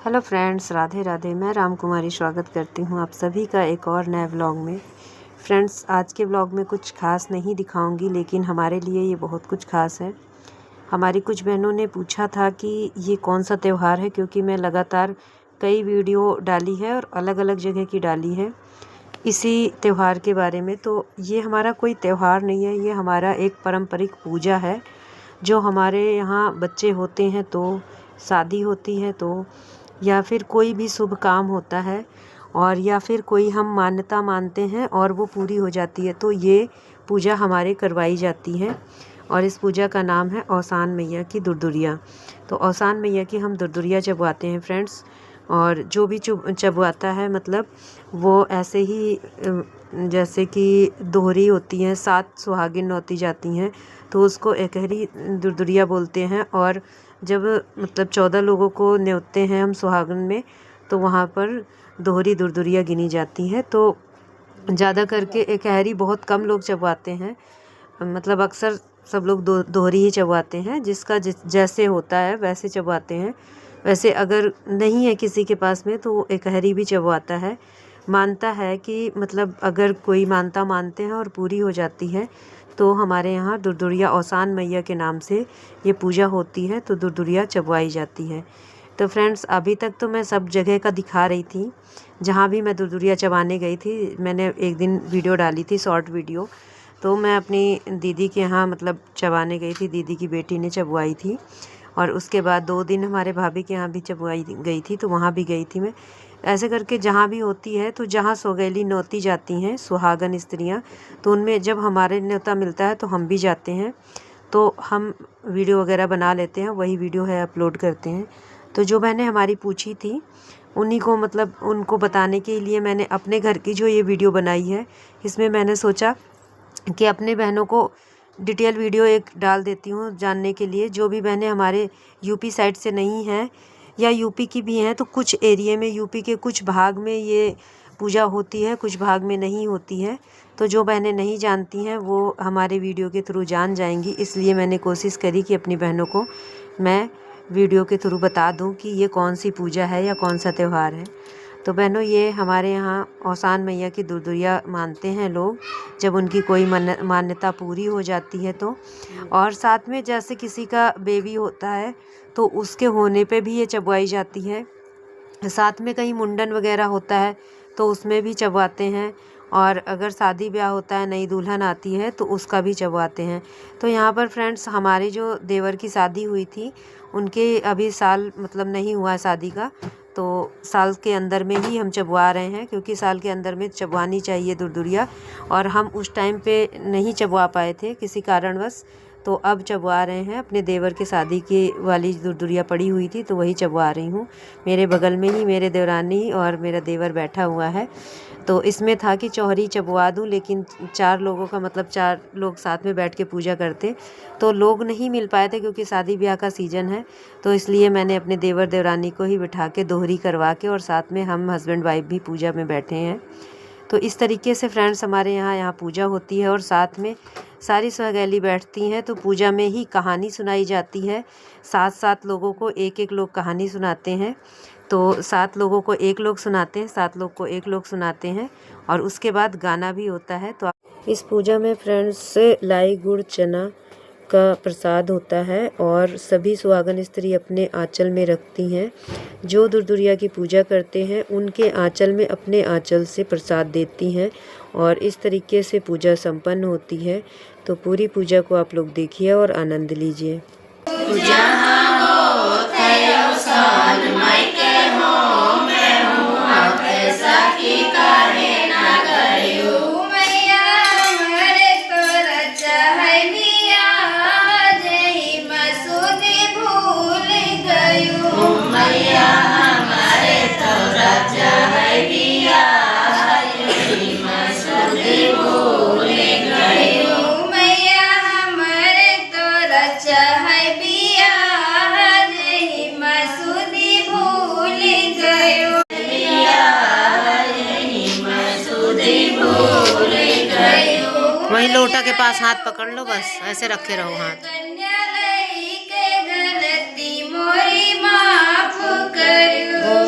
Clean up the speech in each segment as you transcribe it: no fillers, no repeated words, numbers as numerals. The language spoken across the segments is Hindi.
Hello friends, Radhe Radhe. मैं रामकुमारी स्वागत करती हूँ आप सभी का एक और नए व्लॉग में। फ्रेंड्स, आज के व्लॉग में कुछ खास नहीं दिखाऊंगी, लेकिन हमारे लिए ये बहुत कुछ खास है। हमारी कुछ बहनों ने पूछा था कि ये कौन सा त्यौहार है, क्योंकि मैं लगातार कई वीडियो डाली है और अलग अलग जगह की डाली है इसी त्यौहार के बारे में। तो ये हमारा कोई त्यौहार नहीं है, ये हमारा एक पारंपरिक पूजा है। जो हमारे यहाँ बच्चे होते हैं तो शादी होती है तो या फिर कोई भी शुभ काम होता है और या फिर कोई हम मान्यता मानते हैं और वो पूरी हो जाती है, तो ये पूजा हमारे करवाई जाती है। और इस पूजा का नाम है औसान मैया की दुरदुरिया। तो औसान मैया की हम दुरदुरिया चबवाते हैं फ्रेंड्स। और जो भी चबवाता है, मतलब वो ऐसे ही जैसे कि दोहरी होती हैं, 7 सुहागिन नौती जाती हैं, तो उसको एकहरी दुरदुरिया बोलते हैं। और जब मतलब 14 लोगों को न्योते हैं हम सुहागन में, तो वहाँ पर दोहरी दुरदुरिया गिनी जाती है। तो ज़्यादा करके एकहरी बहुत कम लोग चबवाते हैं, मतलब अक्सर सब लोग दोहरी ही चबवाते हैं। जिसका जैसे होता है वैसे चबवाते हैं। वैसे अगर नहीं है किसी के पास में तो एकहरी भी चबवाता है। मानता है कि मतलब अगर कोई मानता मानते हैं और पूरी हो जाती है तो हमारे यहाँ दुरदुरिया औसान मैया के नाम से ये पूजा होती है, तो दुरदुरिया चबवाई जाती है। तो फ्रेंड्स, अभी तक तो मैं सब जगह का दिखा रही थी। जहाँ भी मैं दुरदुरिया चबाने गई थी, मैंने एक दिन वीडियो डाली थी, शॉर्ट वीडियो। तो मैं अपनी दीदी के यहाँ मतलब चबाने गई थी, दीदी की बेटी ने चबवाई थी। और उसके बाद 2 दिन हमारे भाभी के यहाँ भी चबवाई गई थी, तो वहाँ भी गई थी मैं। ऐसे करके जहाँ भी होती है, तो जहाँ सौगैली न्योती जाती हैं सुहागन स्त्रियाँ, तो उनमें जब हमारे न्योता मिलता है तो हम भी जाते हैं। तो हम वीडियो वगैरह बना लेते हैं, वही वीडियो है अपलोड करते हैं। तो जो मैंने हमारी पूछी थी उन्हीं को, मतलब उनको बताने के लिए मैंने अपने घर की जो ये वीडियो बनाई है, इसमें मैंने सोचा कि अपने बहनों को डिटेल वीडियो एक डाल देती हूँ जानने के लिए। जो भी बहनें हमारे यूपी साइड से नहीं हैं या यूपी की भी हैं, तो कुछ एरिया में, यूपी के कुछ भाग में ये पूजा होती है, कुछ भाग में नहीं होती है। तो जो बहनें नहीं जानती हैं वो हमारे वीडियो के थ्रू जान जाएंगी। इसलिए मैंने कोशिश करी कि अपनी बहनों को मैं वीडियो के थ्रू बता दूं कि ये कौन सी पूजा है या कौन सा त्यौहार है। तो बहनों, ये हमारे यहाँ औसान मैया की दुरदुरिया मानते हैं लोग, जब उनकी कोई मान्यता पूरी हो जाती है तो। और साथ में जैसे किसी का बेबी होता है तो उसके होने पे भी ये चबवाई जाती है। साथ में कहीं मुंडन वगैरह होता है तो उसमें भी चबवाते हैं। और अगर शादी ब्याह होता है, नई दुल्हन आती है, तो उसका भी चबवाते हैं। तो यहाँ पर फ्रेंड्स, हमारे जो देवर की शादी हुई थी, उनके अभी साल मतलब नहीं हुआ शादी का, तो साल के अंदर में ही हम चबवा रहे हैं, क्योंकि साल के अंदर में चबवानी चाहिए दुरदुरिया। और हम उस टाइम पे नहीं चबवा पाए थे किसी कारणवश, तो अब चबवा रहे हैं। अपने देवर के शादी की वाली दुरदुरिया पड़ी हुई थी, तो वही चबवा रही हूँ। मेरे बगल में ही मेरे देवरानी और मेरा देवर बैठा हुआ है। तो इसमें था कि चौहरी चबवा दूँ, लेकिन 4 लोगों का मतलब 4 लोग साथ में बैठ के पूजा करते, तो लोग नहीं मिल पाए थे, क्योंकि शादी ब्याह का सीज़न है। तो इसलिए मैंने अपने देवर देवरानी को ही बिठा के दोहरी करवा के, और साथ में हम हस्बैंड वाइफ भी पूजा में बैठे हैं। तो इस तरीके से फ्रेंड्स हमारे यहाँ पूजा होती है। और साथ में सारी सहेली बैठती हैं, तो पूजा में ही कहानी सुनाई जाती है। 7 लोगों को एक लोग कहानी सुनाते हैं। तो 7 लोगों को एक लोग सुनाते हैं, 7 लोग को एक लोग सुनाते हैं, और उसके बाद गाना भी होता है। तो इस पूजा में फ्रेंड्स लाई गुड़ चना का प्रसाद होता है, और सभी सुहागन स्त्री अपने आंचल में रखती हैं। जो दुरदुरिया की पूजा करते हैं उनके आंचल में अपने आंचल से प्रसाद देती हैं, और इस तरीके से पूजा संपन्न होती है। तो पूरी पूजा को आप लोग देखिए और आनंद लीजिए। वही लोटा के पास हाथ पकड़ लो, बस ऐसे रखे रहो हाथ। गलती मोरी माफ करो।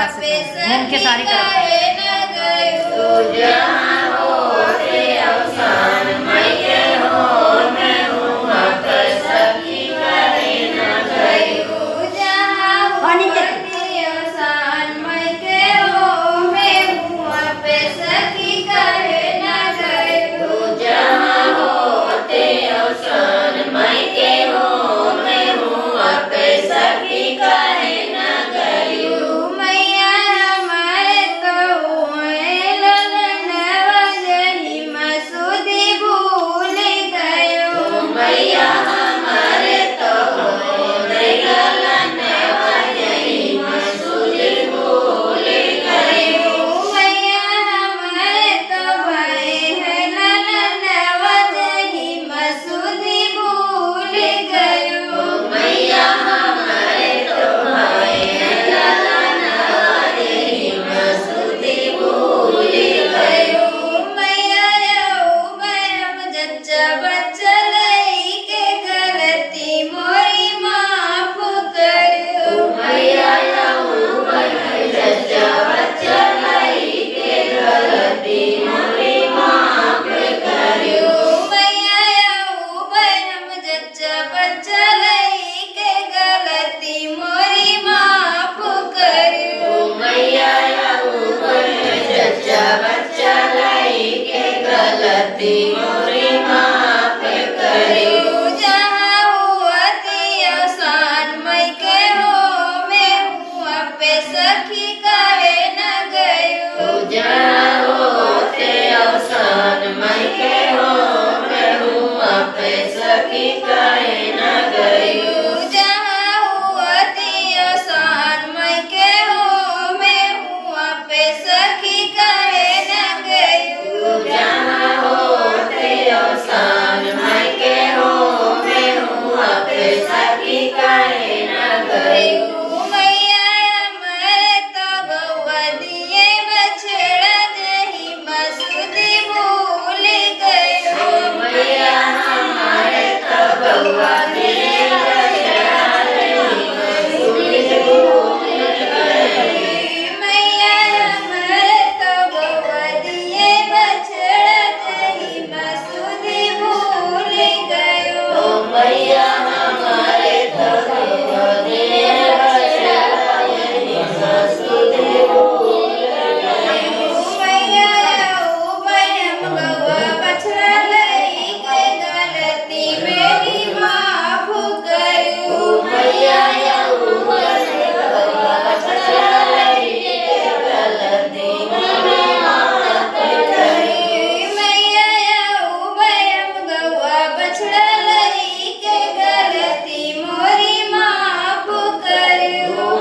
पास से घूम के सारी तरफ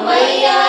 मैया